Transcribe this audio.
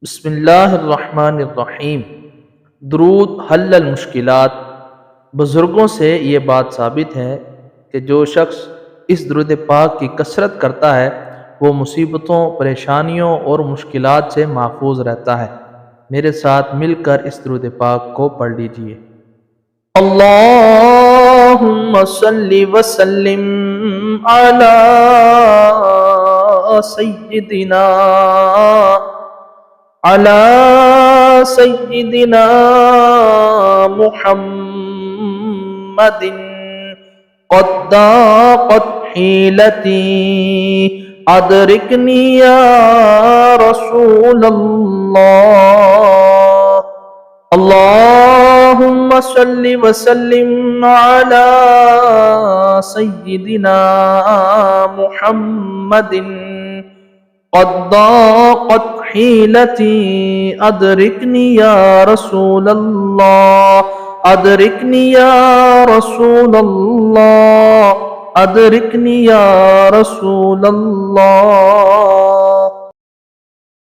बिस्मिल्लाहिर्रहमानिर्रहीम। दुरूद हल्लल मुश्किलात। बुज़ुर्गों से ये बात साबित है कि जो शख्स इस दुरूद पाक की कसरत करता है वो मुसीबतों, परेशानियों और मुश्किलात से महफूज रहता है। मेरे साथ मिलकर इस दुरूद पाक को पढ़ लीजिए। अल्लाहुम्मा सल्लि व सल्लिम अला सय्यिदिना अला सय्यिदिना मुहम्मदिन क़द क़त हीलती अदरिकनी या रसूलल्लाह। अल्लाहुम्मा सल्लि व सल्लिम अला सय्यिदिना मुहम्मदिन क़द क़त हीलती अदरिकनी या रसूलल्लाह। अदरिकनी या रसूलल्लाह। अदरिकनी या रसूलल्लाह।